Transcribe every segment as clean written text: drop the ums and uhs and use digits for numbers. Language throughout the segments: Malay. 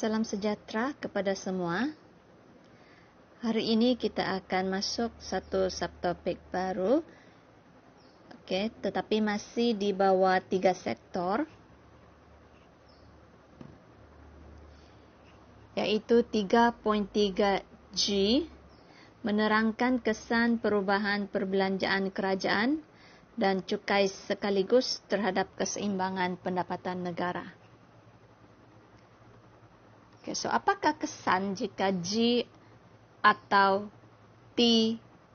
Salam sejahtera kepada semua. Hari ini kita akan masuk satu subtopik baru. Tetapi masih di bawah 3 sektor. Yaitu 3.3G, menerangkan kesan perubahan perbelanjaan kerajaan dan cukai sekaligus terhadap keseimbangan pendapatan negara. So apakah kesan jika G atau T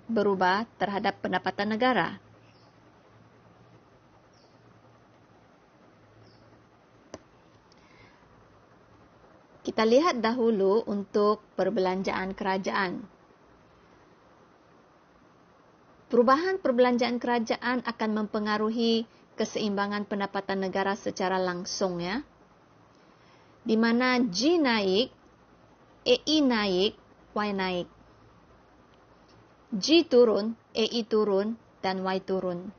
berubah terhadap pendapatan negara? Kita lihat dahulu untuk perbelanjaan kerajaan. Perubahan perbelanjaan kerajaan akan mempengaruhi keseimbangan pendapatan negara secara langsung, ya. Di mana G naik, EI naik, Y naik. G turun, EI turun, dan Y turun.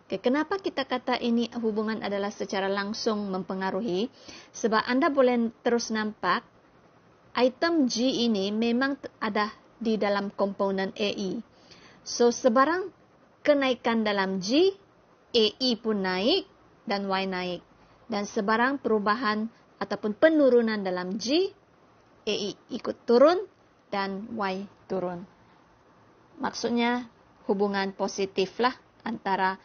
Kenapa kita kata ini hubungan adalah secara langsung mempengaruhi? Sebab anda boleh terus nampak, item G ini memang ada di dalam komponen EI. So, sebarang kenaikan dalam G, EI pun naik, dan Y naik. Dan sebarang perubahan ataupun penurunan dalam G, EI ikut turun dan Y turun. Maksudnya hubungan positif lah antara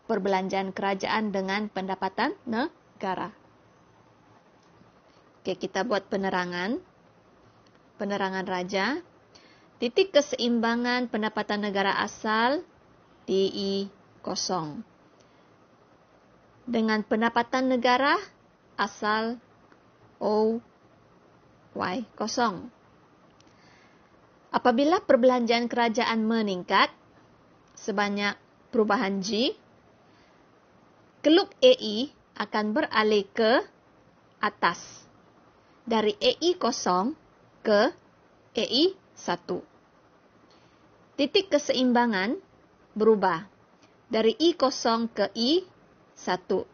perbelanjaan kerajaan dengan pendapatan negara. Kita buat penerangan. Penerangan raja. Titik keseimbangan pendapatan negara asal DI kosong. Dengan pendapatan negara asal OY kosong. Apabila perbelanjaan kerajaan meningkat sebanyak perubahan G, keluk EI akan beralih ke atas dari EI kosong ke EI 1. Titik keseimbangan berubah dari I kosong ke I 1.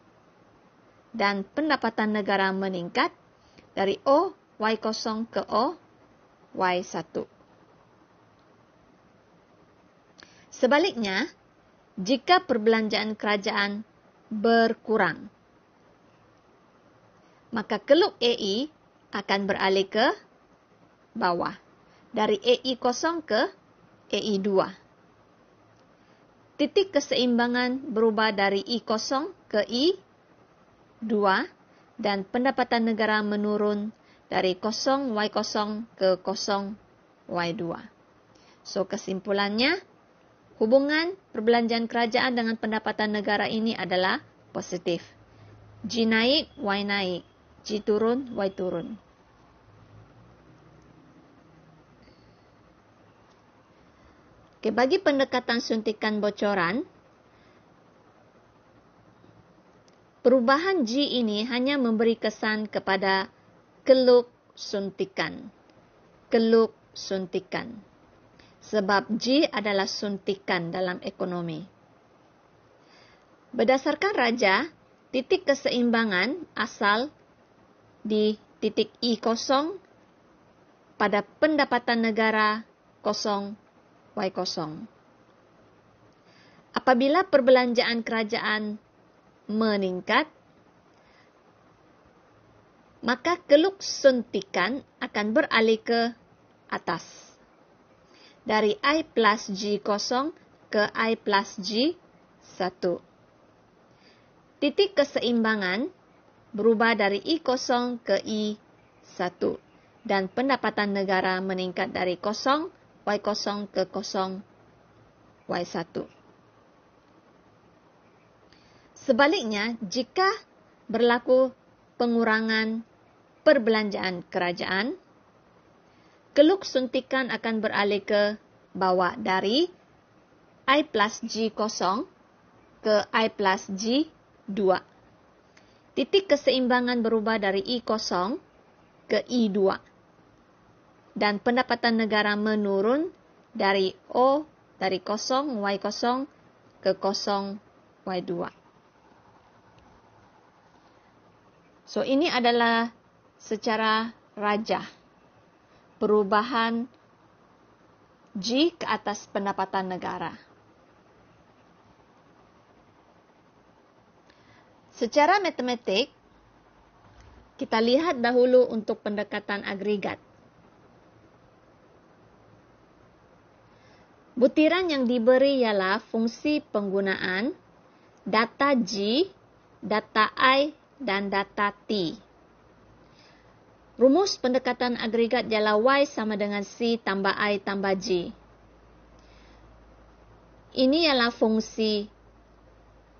Dan pendapatan negara meningkat dari OY0 ke OY1. Sebaliknya, jika perbelanjaan kerajaan berkurang, maka keluk EI akan beralih ke bawah dari EI0 ke EI2. Titik keseimbangan berubah dari I0 ke I2 dan pendapatan negara menurun dari 0Y0 ke 0Y2. So, kesimpulannya, hubungan perbelanjaan kerajaan dengan pendapatan negara ini adalah positif. G naik, Y naik. G turun, Y turun. Bagi pendekatan suntikan bocoran, perubahan G ini hanya memberi kesan kepada keluk suntikan. Keluk suntikan. Sebab G adalah suntikan dalam ekonomi. Berdasarkan raja, titik keseimbangan asal di titik I0 pada pendapatan negara 0Y0. Apabila perbelanjaan kerajaan meningkat, maka keluk suntikan akan beralih ke atas. Dari I plus G0 ke I plus G1. Titik keseimbangan berubah dari I0 ke I1. Dan pendapatan negara meningkat dari 0Y0 ke 0Y1. Sebaliknya, jika berlaku pengurangan perbelanjaan kerajaan, keluk suntikan akan beralih ke bawah dari I plus G0 ke I plus G2. Titik keseimbangan berubah dari I0 ke I2. Dan pendapatan negara menurun dari 0Y0 ke 0Y2. So, ini adalah secara rajah. Perubahan G ke atas pendapatan negara. Secara matematik, kita lihat dahulu untuk pendekatan agregat. Butiran yang diberi ialah fungsi penggunaan data G, data I, dan data T. Rumus pendekatan agregat ialah Y sama dengan C tambah I tambah G. Ini ialah fungsi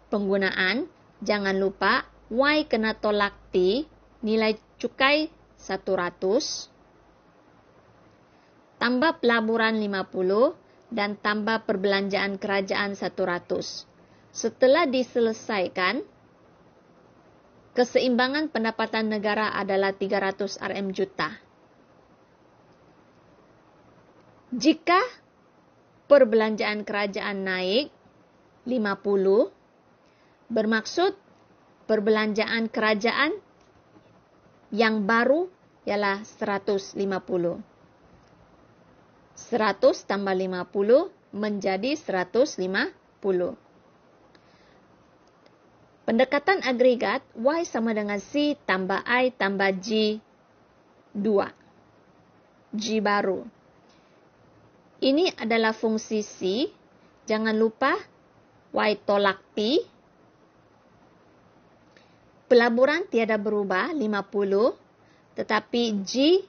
penggunaan. Jangan lupa Y kena tolak T, nilai cukai 100, tambah pelaburan 50, dan tambah perbelanjaan kerajaan 100. Setelah diselesaikan, keseimbangan pendapatan negara adalah 300 Rm juta. Jika perbelanjaan kerajaan naik 50, bermaksud perbelanjaan kerajaan yang baru ialah 150. 100 tambah 50 menjadi 150. Pendekatan agregat Y sama dengan C tambah I tambah G 2. G baru. Ini adalah fungsi C. Jangan lupa Y tolak T. Pelaburan tiada berubah 50, tetapi G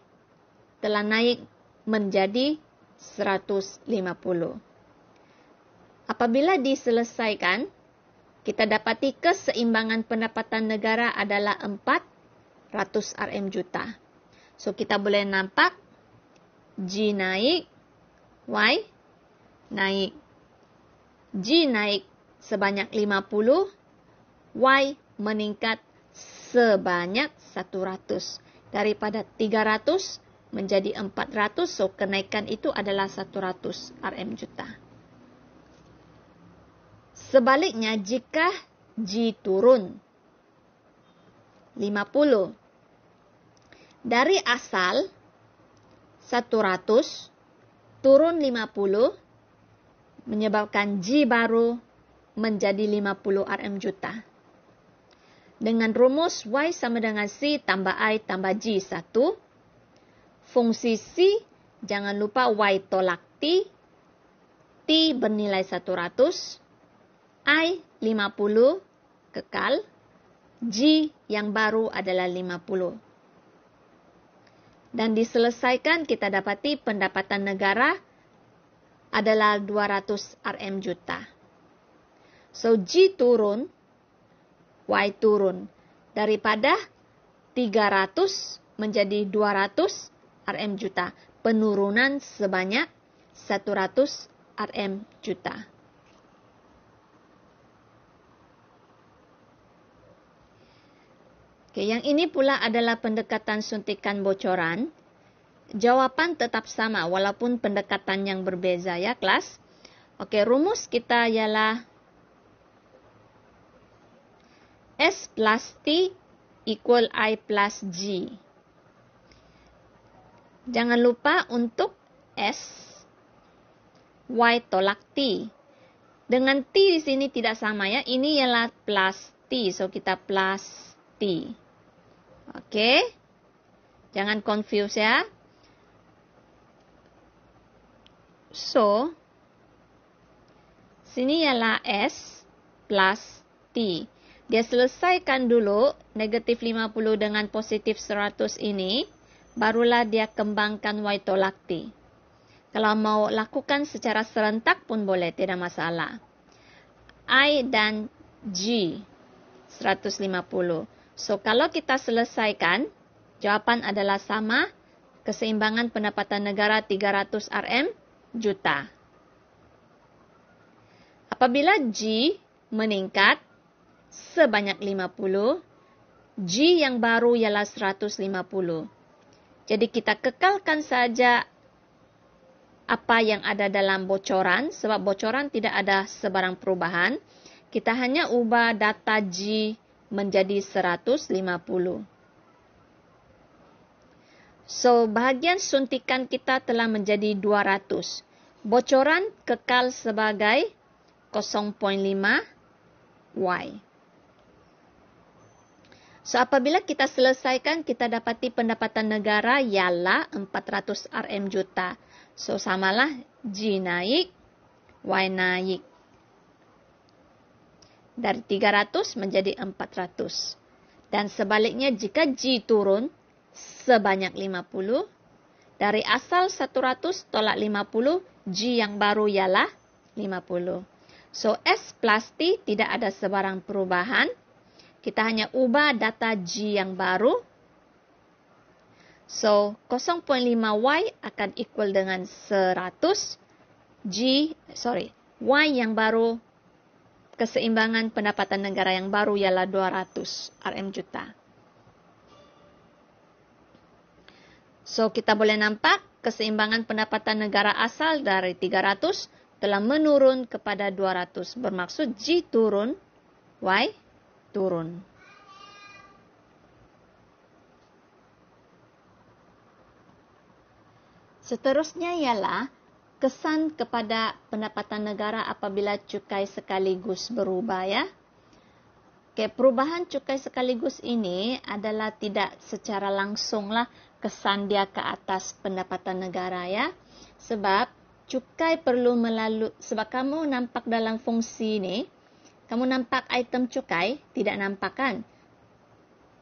telah naik menjadi 150. Apabila diselesaikan, kita dapati keseimbangan pendapatan negara adalah 400 Rm juta. So, kita boleh nampak G naik, Y naik. G naik sebanyak 50, Y meningkat sebanyak 100. Daripada 300 menjadi 400, so kenaikan itu adalah 100 Rm juta. Sebaliknya, jika G turun 50, dari asal 100 turun 50, menyebabkan G baru menjadi 50 Rm juta. Dengan rumus Y sama dengan C tambah I tambah G 1, fungsi C, jangan lupa Y tolak T, T bernilai 100, I 50 kekal, G yang baru adalah 50. Dan diselesaikan, kita dapati pendapatan negara adalah 200 Rm juta. So, G turun, Y turun. Daripada 300 menjadi 200 Rm juta. Penurunan sebanyak 100 Rm juta. Oke, yang ini pula adalah pendekatan suntikan bocoran. Jawapan tetap sama walaupun pendekatan yang berbeza ya kelas. Oke, rumus kita ialah S plus T equal I plus G. Jangan lupa untuk S, Y tolak T. Dengan T di sini tidak sama ya. Ini ialah plus T. So, kita plus T. Oke. Jangan confuse ya. So, sini ialah S plus T. Dia selesaikan dulu negatif 50 dengan positif 100 ini. Barulah dia kembangkan Y tolak T. Kalau mau lakukan secara serentak pun boleh, tidak masalah. I dan G 150. So, kalau kita selesaikan, jawapan adalah sama. Keseimbangan pendapatan negara 300 Rm juta. Apabila G meningkat sebanyak 50, G yang baru ialah 150. Jadi kita kekalkan saja apa yang ada dalam bocoran, sebab bocoran tidak ada sebarang perubahan. Kita hanya ubah data G menjadi 150. So, bahagian suntikan kita telah menjadi 200. Bocoran kekal sebagai 0.5 Y. So, apabila kita selesaikan, kita dapati pendapatan negara ialah 400 RM juta. So, samalah G naik, Y naik. Dari 300 menjadi 400. Dan sebaliknya, jika G turun sebanyak 50, dari asal 100 tolak 50, G yang baru ialah 50. So, S plus T tidak ada sebarang perubahan. Kita hanya ubah data G yang baru. So, 0.5Y akan equal dengan 100. Y yang baru, keseimbangan pendapatan negara yang baru ialah 200 RM juta. So, kita boleh nampak keseimbangan pendapatan negara asal dari 300 telah menurun kepada 200. Bermaksud G turun, Y turun. Seterusnya ialah kesan kepada pendapatan negara apabila cukai sekaligus berubah, ya. Perubahan cukai sekaligus ini adalah tidak secara langsunglah kesan dia ke atas pendapatan negara, ya. Sebab cukai perlu sebab kamu nampak dalam fungsi ini, kamu nampak item cukai, tidak nampak kan?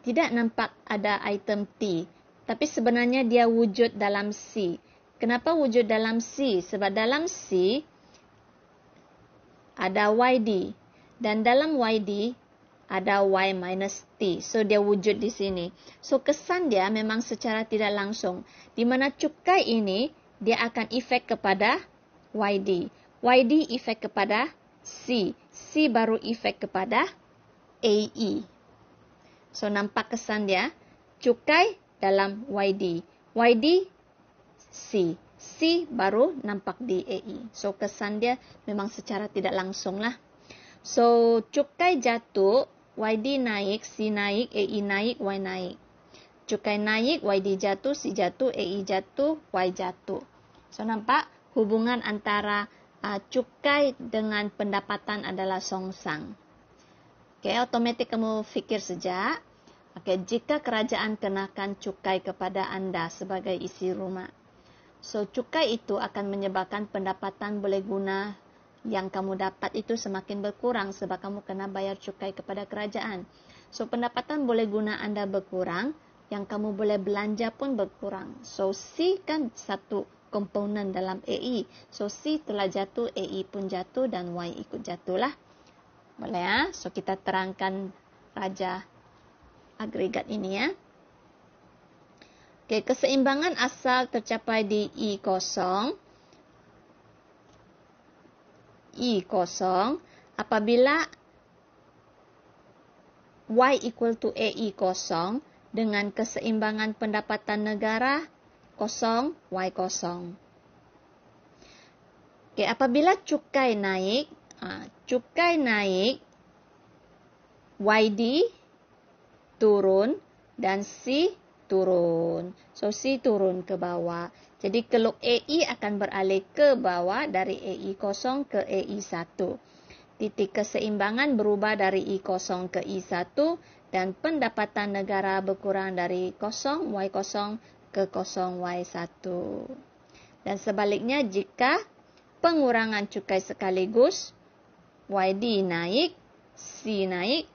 Tidak nampak ada item T. Tapi sebenarnya dia wujud dalam C. Kenapa wujud dalam C? Sebab dalam C ada YD. Dan dalam YD ada Y minus T. So, dia wujud di sini. So, kesan dia memang secara tidak langsung. Di mana cukai ini, dia akan efek kepada YD. YD efek kepada C. C baru efek kepada AE. So, nampak kesan dia. Cukai dalam YD. YD, C. C baru nampak di AE. So, kesan dia memang secara tidak langsung lah. So, cukai jatuh, YD naik, C naik, AE naik, Y naik. Cukai naik, YD jatuh, C jatuh, AE jatuh, Y jatuh. So, nampak hubungan antara cukai dengan pendapatan adalah songsang. Otomatis kamu fikir saja. Jika kerajaan kenakan cukai kepada anda sebagai isi rumah. So, cukai itu akan menyebabkan pendapatan boleh guna yang kamu dapat itu semakin berkurang sebab kamu kena bayar cukai kepada kerajaan. So, pendapatan boleh guna anda berkurang, yang kamu boleh belanja pun berkurang. So, C kan satu komponen dalam AE. So, C telah jatuh, AE pun jatuh dan Y ikut jatuhlah. Boleh ya? So, kita terangkan raja agregat ini ya. Keseimbangan asal tercapai di E0. E0 apabila Y equal to AE0 dengan keseimbangan pendapatan negara 0, Y0. Apabila cukai naik, YD turun dan C turun. So, C turun ke bawah. Jadi, keluk AE akan beralih ke bawah dari AE0 ke AE1. Titik keseimbangan berubah dari E0 ke E1 dan pendapatan negara berkurang dari 0, Y0 ke 0, Y1. Dan sebaliknya, jika pengurangan cukai sekaligus, YD naik, C naik,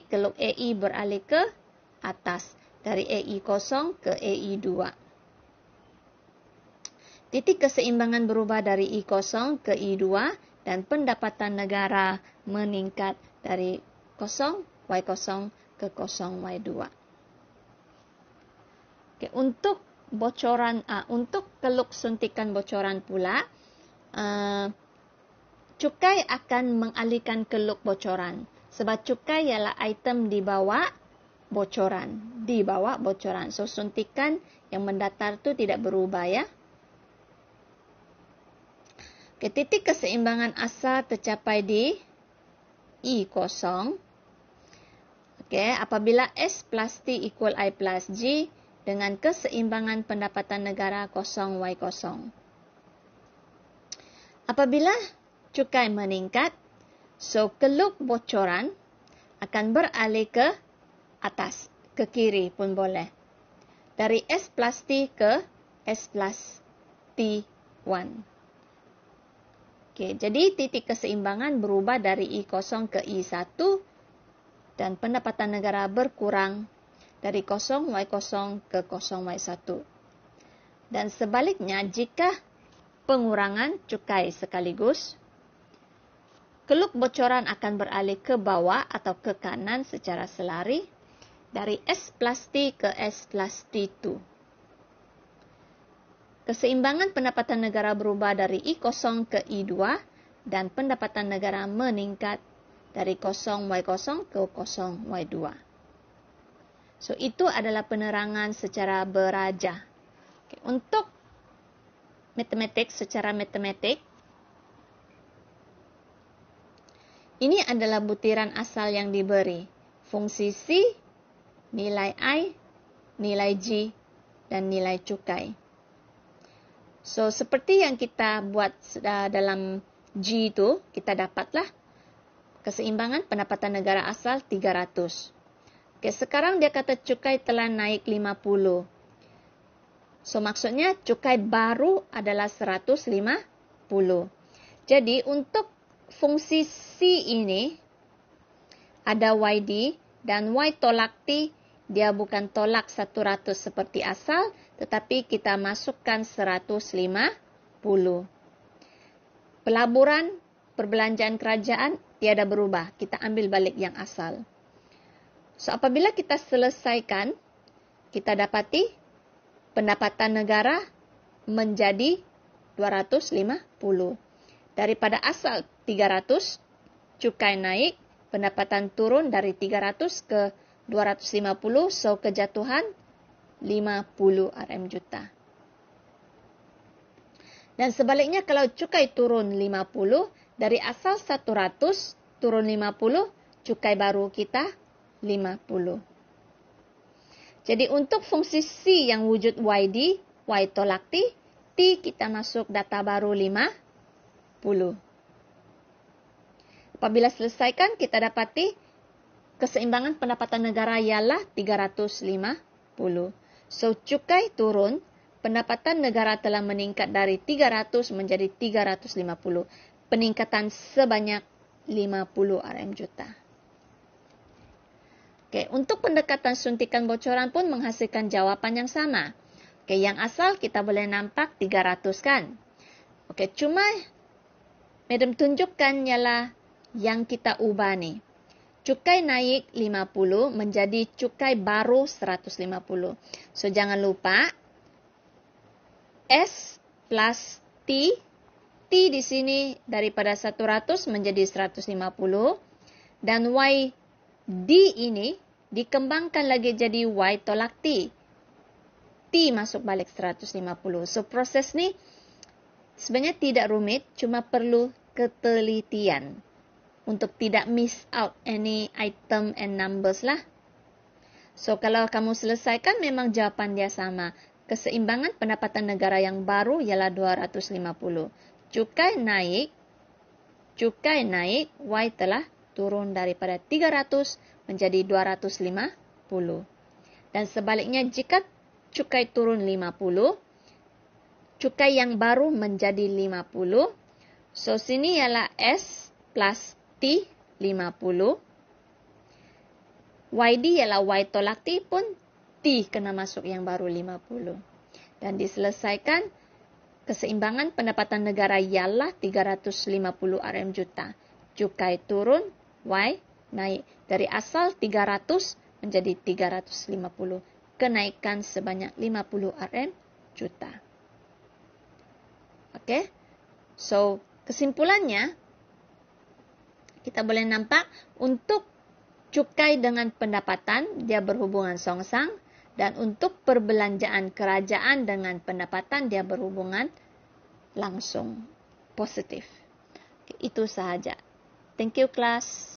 keluk AE beralih ke atas dari AE0 ke AE2. Titik keseimbangan berubah dari E0 ke E2 dan pendapatan negara meningkat dari 0, Y0 ke 0, Y2. Untuk bocoran, untuk keluk suntikan bocoran pula, cukai akan mengalihkan keluk bocoran. Sebab cukai ialah item di bawah bocoran. So, suntikan yang mendatar itu tidak berubah ya. Titik keseimbangan asal tercapai di E0. Apabila S plus T equal I plus G, dengan keseimbangan pendapatan negara 0Y0. Apabila cukai meningkat, so keluk bocoran akan beralih ke atas, ke kiri pun boleh. Dari S plus T ke S plus T1. Okay, jadi titik keseimbangan berubah dari I0 ke I1 dan pendapatan negara berkurang dari 0Y0 ke 0Y1. Dan sebaliknya, jika pengurangan cukai sekaligus, keluk bocoran akan beralih ke bawah atau ke kanan secara selari dari S plus T ke S plus T2. Keseimbangan pendapatan negara berubah dari I0 ke I2 dan pendapatan negara meningkat dari 0Y0 ke 0Y2. So, itu adalah penerangan secara beraja. Okay, untuk matematik, secara matematik, ini adalah butiran asal yang diberi. Fungsi C, nilai I, nilai G, dan nilai cukai. So, seperti yang kita buat dalam G itu, kita dapatlah keseimbangan pendapatan negara asal 300. Okay, sekarang dia kata cukai telah naik 50. So, maksudnya cukai baru adalah 150. Jadi, untuk fungsi C ini, ada YD dan Y tolak T, dia bukan tolak 100 seperti asal, tetapi kita masukkan 150. Pelaburan, perbelanjaan kerajaan, tiada berubah. Kita ambil balik yang asal. So, apabila kita selesaikan, kita dapati pendapatan negara menjadi 250. Daripada asal 300, cukai naik, pendapatan turun dari 300 ke 250, so kejatuhan 50 RM juta. Dan sebaliknya kalau cukai turun 50, dari asal 100 turun 50, cukai baru kita 50. Jadi untuk fungsi C yang wujud YD, Y tolak T, T kita masuk data baru 50. Apabila selesaikan, kita dapati keseimbangan pendapatan negara ialah 350. So, cukai turun, pendapatan negara telah meningkat dari 300 menjadi 350. Peningkatan sebanyak 50 RM juta. Okay, untuk pendekatan suntikan bocoran pun menghasilkan jawapan yang sama. Okay, yang asal kita boleh nampak 300 kan? Okay, cuma Madam tunjukkan ialah yang kita ubah ni. Cukai naik 50 menjadi cukai baru 150. So, jangan lupa S plus T. T di sini daripada 100 menjadi 150. Dan YD ini dikembangkan lagi jadi Y tolak T. T masuk balik 150. So, proses ni sebenarnya tidak rumit, cuma perlu ketelitian untuk tidak miss out any item and numbers lah. So, kalau kamu selesaikan, memang jawapan dia sama. Keseimbangan pendapatan negara yang baru ialah 250. Cukai naik, Y telah turun daripada 300 menjadi 250. Dan sebaliknya, jika cukai turun 50, cukai yang baru menjadi 50. So, sini ialah S plus T 50. YD ialah Y tolak T pun T kena masuk yang baru 50. Dan diselesaikan, keseimbangan pendapatan negara ialah 350 RM juta. Cukai turun, Y naik. Dari asal 300 menjadi 350. Kenaikan sebanyak 50 RM juta. Okay? So, kesimpulannya, kita boleh nampak untuk cukai dengan pendapatan, dia berhubungan songsang. Dan untuk perbelanjaan kerajaan dengan pendapatan, dia berhubungan langsung positif. Itu sahaja. Thank you, class.